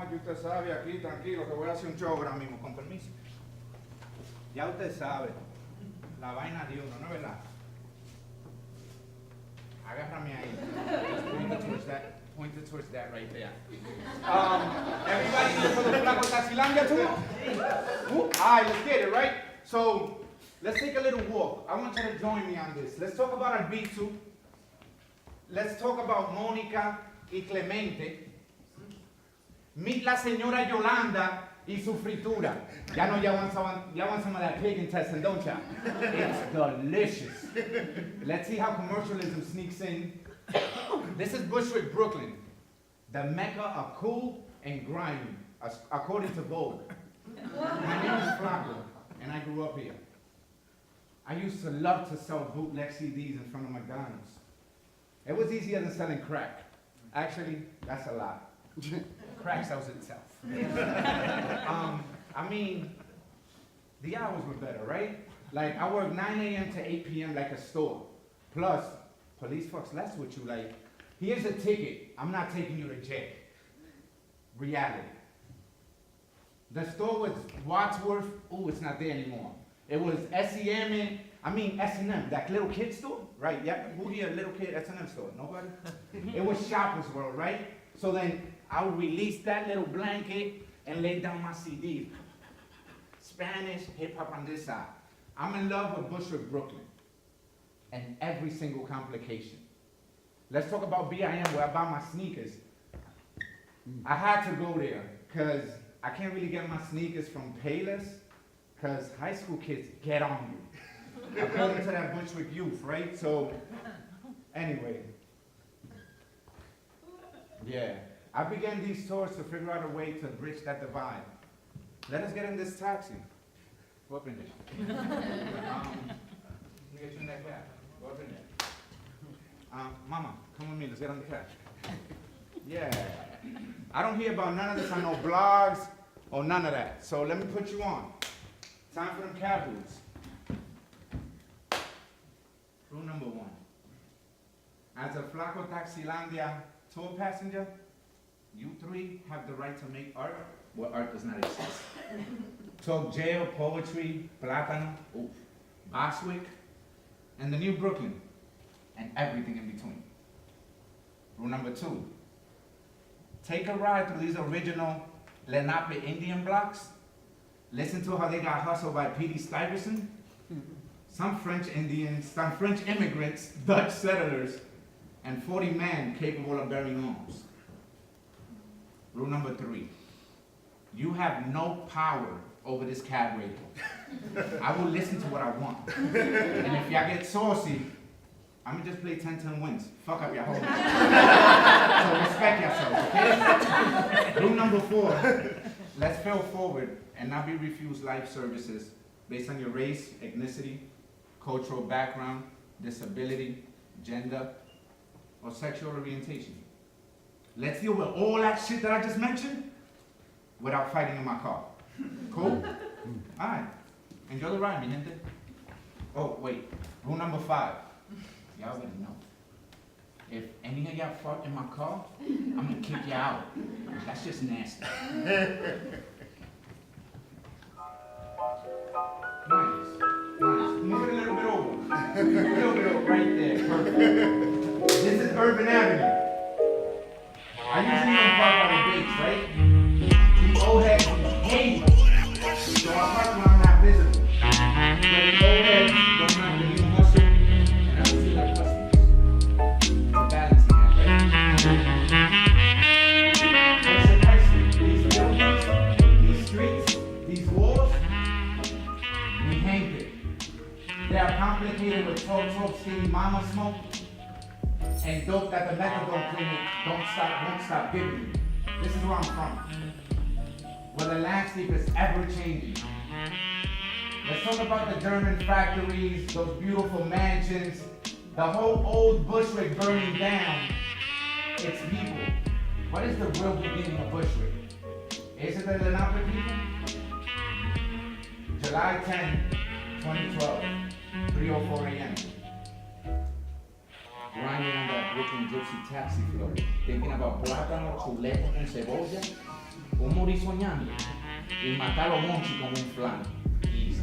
aquí usted sabe, aquí tranquilo, que voy a hacer un show ahora mismo, con permiso. Ya usted sabe, la vaina de uno, ¿no es verdad? Agárrame ahí. Just point it towards that right there. Everybody here for the Flako Taxilandia too? All right, let's get it, right? So, let's take a little walk. I want you to join me on this. Let's talk about Arbizu. Let's talk about Mónica y Clemente. Meet la señora Yolanda y su fritura. Ya want some of that pig intestine, don't ya? It's delicious. Let's see how commercialism sneaks in. This is Bushwick, Brooklyn, the mecca of cool and grimy, according to Vogue. My name is Flako, and I grew up here. I used to love to sell bootleg CDs in front of McDonald's. It was easier than selling crack. Actually, that's a lie. Crack sells itself. I mean, the hours were better, right? Like, I worked 9 a.m. to 8 p.m. like a store. Plus, police fucks less with you. Like, here's a ticket. I'm not taking you to jail. Reality. The store was Wadsworth. Ooh, it's not there anymore. It was S&M, that little kid store, right? Yeah, who here, little kid S&M store? Nobody? It was Shoppers World, right? So then I would release that little blanket and lay down my CDs. Spanish, hip hop on this side. I'm in love with Bushwick, Brooklyn, and every single complication. Let's talk about BIM, where I buy my sneakers. I had to go there, because I can't really get my sneakers from Payless, because high school kids get on you. According to that Bushwick youth, right? So, anyway. Yeah. I began these tours to figure out a way to bridge that divide. Let us get in this taxi. Go up in there. Let me get you in that cab. Go up in there. Mama, come with me. Let's get on the cab. Yeah. I don't hear about none of this on no blogs or none of that. So let me put you on. Time for them cab rules. Rule number 1. As a Flako Taxilandia tour passenger, you 3 have the right to make art where art does not exist. Talk jail, poetry, plátano, Boswick, and the New Brooklyn, and everything in between. Rule number 2. Take a ride through these original Lenape Indian blocks. Listen to how they got hustled by P.D. Stuyvesant. Some French Indians, some French immigrants, Dutch settlers, and 40 men capable of bearing arms. Rule number 3. You have no power over this cab radio. I will listen to what I want. And if y'all get saucy, I'm gonna just play 10-10 wins. Fuck up your whole life. So respect yourselves, okay? Rule number 4. Let's fail forward and not be refused life services based on your race, ethnicity, cultural background, disability, gender, or sexual orientation. Let's deal with all that shit that I just mentioned without fighting in my car. Cool? All right. Enjoy the ride, mi gente. Oh, wait. Rule number 5. Y'all already know. If any of y'all fart in my car, I'm gonna kick you out. That's just nasty. Nice. Move it a little bit over. A little bit over, right there. Perfect. This is Urban Avenue. I usually don't park by the gates, right? These old heads hate it. So I park when I'm not visible. But the old heads don't have the new hustle, and I see their customers. It's a balancing act, right? But it's a price. These buildings, these streets, these walls, we hang it. They are complicated with 12 skinny mama smoke and dope that the methadone clinic won't stop giving you. This is where I'm from, where the landscape is ever changing. Let's talk about the German factories, those beautiful mansions, the whole old Bushwick burning down. It's people. What is the real beginning of Bushwick? Is it the Lenape people? July 10, 2012, 3:04 a.m. grinding on that Brooklyn Gypsy taxi floor, thinking about plátano, chuleta con cebolla, un morir soñando, y matar a Monchi con un flan. Easy.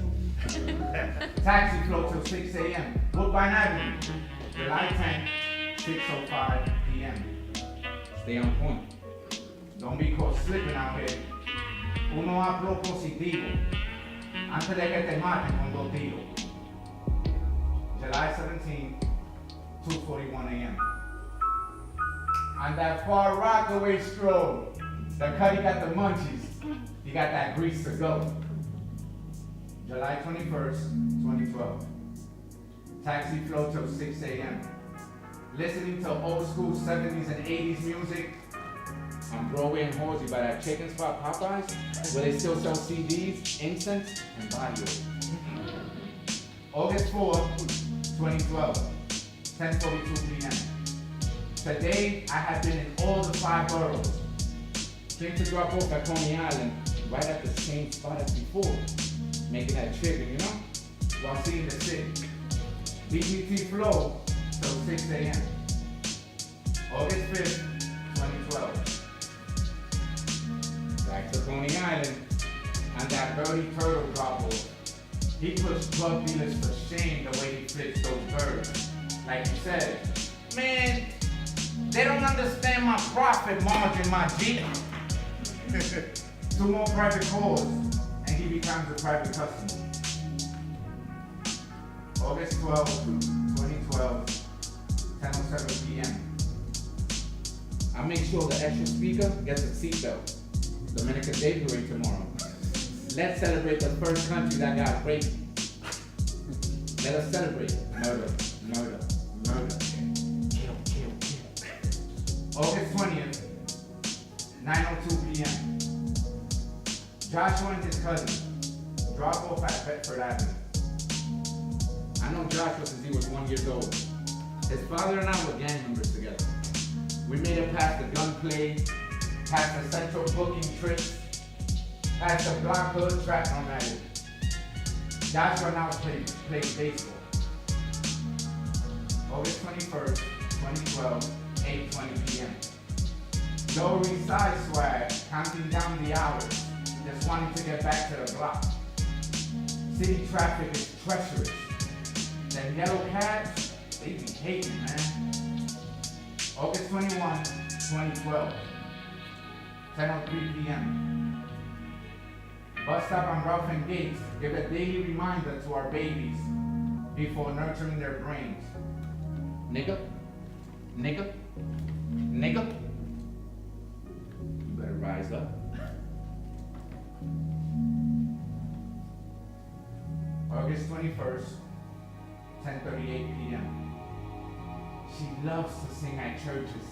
Taxi flow till 6 a.m. Woodbine Avenue, July 10th, 6:05 p.m. Stay on point. Don't be caught slipping out here. Uno hablo positivo, antes de que te maten con 2 tiros. July 17th, 2:41 a.m. On that far Rockaway stroll, the Cuddy got the munchies. He got that grease to go. July 21st, 2012. Taxi flow till 6 a.m. Listening to old school 70s and 80s music. On Broadway and Horsey by that chicken spot Popeyes, where they still sell CDs, incense, and body oil. August 4th, 2012, 10:42 p.m. Today, I have been in all the 5 boroughs. Came to drop off at Coney Island, right at the same spot as before, making that chicken, you know, while seeing the city. BGT flow till 6 a.m. August 5th, 2012. Back to Coney Island, and that birdie turtle drop off. He puts drug dealers to shame the way he flips those birds. Like he said, man, they don't understand my profit margin, my G. 2 more private calls, and he becomes a private customer. August 12, 2012, 10:07 p.m. I make sure the extra speaker gets a seatbelt. Dominican Day Parade tomorrow. Let's celebrate the first country that got raped. Let us celebrate. Murder, murder, murder. Kill, kill, kill. August 20th, 9:02 p.m. Joshua and his cousin drop off at Bedford Avenue. I know Joshua since he was 1 year old. His father and I were gang members together. We made it past the gunplay, past the central booking trips, past the block hood trap nomadic. Joshua now plays baseball. August 21st, 2012, 8:20 p.m. Lower East Side swag, counting down the hours, just wanting to get back to the block. City traffic is treacherous. Them yellow cabs, they be hating, man. August 21, 2012, 10:03 p.m. Bus stop on Ralph and Gates give a daily reminder to our babies before nurturing their brains. Nigga, nigga, nigga, you better rise up. August 21st, 10:38 p.m. She loves to sing at churches.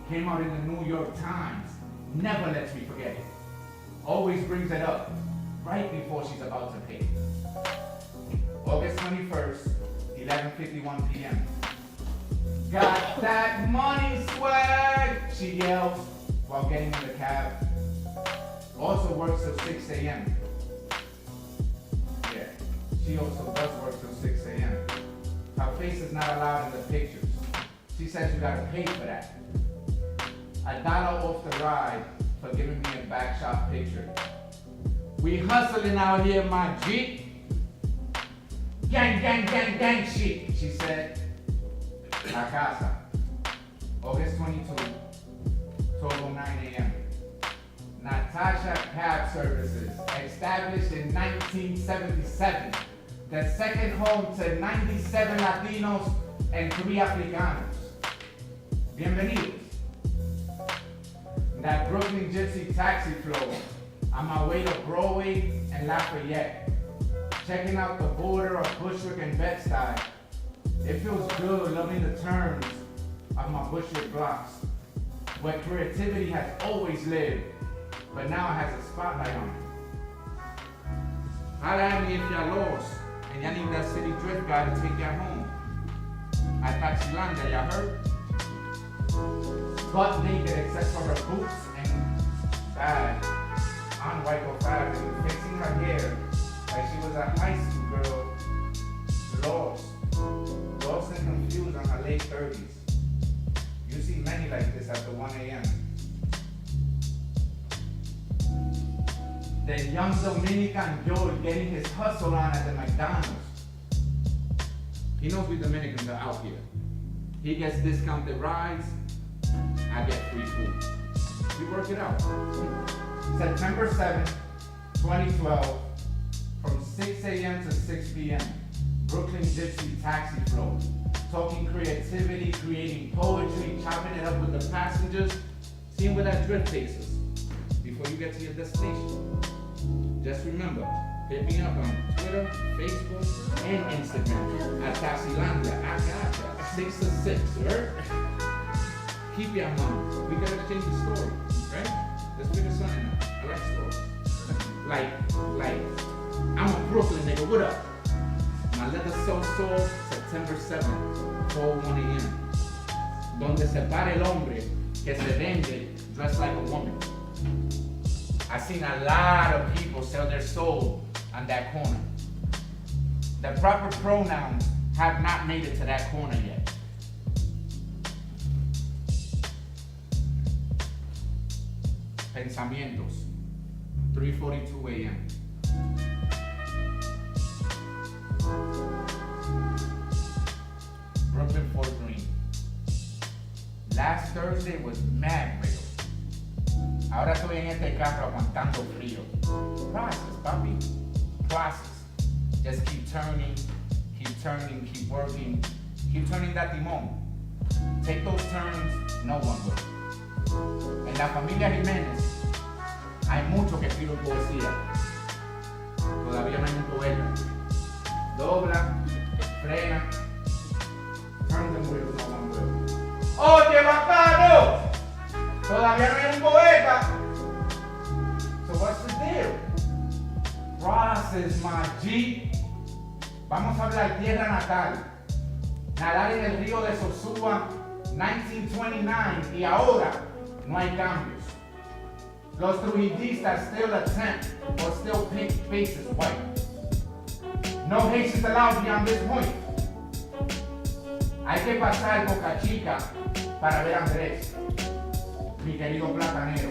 Came out in the New York Times. Never lets me forget it. Always brings it up right before she's about to pay. August 21st, 11:51 p.m. Got that money swag, she yells while getting in the cab. Also works till 6 a.m. Yeah, she also does work till 6 a.m. Her face is not allowed in the pictures. She says you gotta pay for that. $1 off the ride for giving me a back shot picture. We hustling out here, my G. Gang, gang, gang, gang shit, she said. La Casa. August 22, 12:09 a.m. Natasha Cab Services, established in 1977. The second home to 97 Latinos and 3 Africanos. Bienvenidos. That Brooklyn Gypsy taxi flow on my way to Broadway and Lafayette. Checking out the border of Bushwick and Bed-Stuy. It feels good loving the turns of my Bushwick blocks, where creativity has always lived, but now it has a spotlight on it. Holla at me if y'all lost, and y'all need that city drift guy to take y'all home. At Taxilandia, y'all heard? Butt naked except for her boots and bag on White Oak Avenue, fixing her hair like she was a high school girl. Lost lost and confused on her late 30s. You see many like this after 1 a.m. The young Dominican Joe getting his hustle on at the McDonald's. He knows we Dominicans are out here. He gets discounted rides, I get free food. We work it out. September 7th, 2012, from 6 a.m. to 6 p.m., Brooklyn Gypsy Taxi Flow. Talking creativity, creating poetry, chopping it up with the passengers, seeing where that drift takes us before you get to your destination. Just remember, hit me up on Twitter, Facebook, and Instagram at Taxilandia. I got that. 6 to 6, right? Keep your money. We gotta change the story, right? Let's figure something out. I like stories. Like, I'm a Brooklyn nigga, what up? My leather so sold, September 7th, 4:01 a.m. Donde se para el hombre que se vende dressed like a woman. I've seen a lot of people sell their soul on that corner. The proper pronouns have not made it to that corner yet. Pensamientos, 3:42 a.m. Brooklyn Fort Greene. Last Thursday was mad real. Ahora estoy en este carro aguantando frío. Process, papi. Process. Just keep turning, keep working, keep turning that timón. Take those turns, no one will. En la familia Jimenez hay mucho que escribe poesía. Todavía no hay un poeta. Dobla, frena, turn the wheel, no one will. ¡Oye, bacano! Todavía no hay un poeta. So what's the deal? Process, my G. Vamos a hablar tierra natal. Nadar en el río de Sosúa, 1929, y ahora no hay cambios. Los trujillistas still attempt or still paint faces white. No Haitians allowed beyond this point. Hay que pasar Boca Chica para ver a Andrés, mi querido platanero.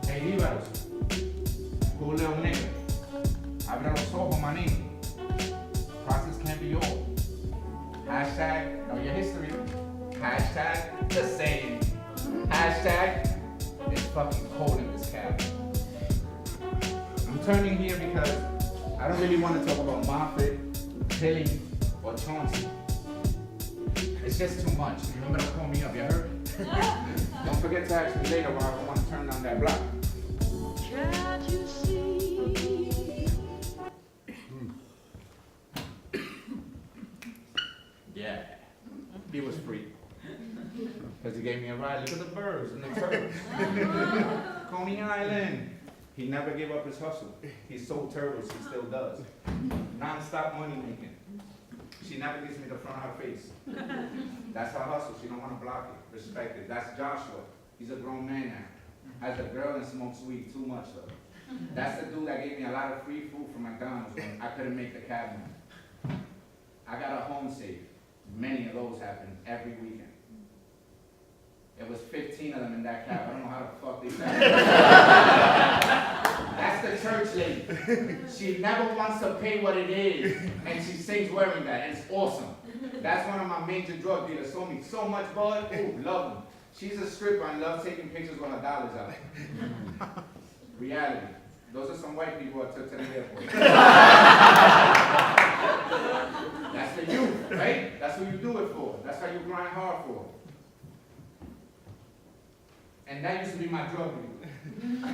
Hey, Íbaros, tú león negro, abre los ojos, manín. Process can't be all. Hashtag know your history. Hashtag the same. Hashtag it's fucking cold in this cab. I'm turning here because I don't really want to talk about Moffett, Tilly, or Chauncey. It's just too much. Remember to call me up, you heard? Don't forget to ask me later why I want to turn down that block. Can't you see? Yeah, he was free. Because he gave me a ride. Look at the birds and the turtles. Coney Island. He never gave up his hustle. He sold turtles, he still does. Non-stop money making. She never gives me the front of her face. That's her hustle. She don't want to block it. Respect it. That's Joshua. He's a grown man now. Has a girl and smokes weed too much though. That's the dude that gave me a lot of free food from McDonald's when I couldn't make the cabinet. I got a home safe. Many of those happen every weekend. There was 15 of them in that cab. I don't know how the fuck they got it. That's the church lady. She never wants to pay what it is, and she sings wearing that, and it's awesome. That's one of my major drug dealers. Sold me so much bud. Ooh, love them. She's a stripper and loves taking pictures with her dollars out. Reality. Those are some white people I took to the airport. That's the youth, right? That's what you do it for. That's how you grind hard for. And that used to be my drug dealer.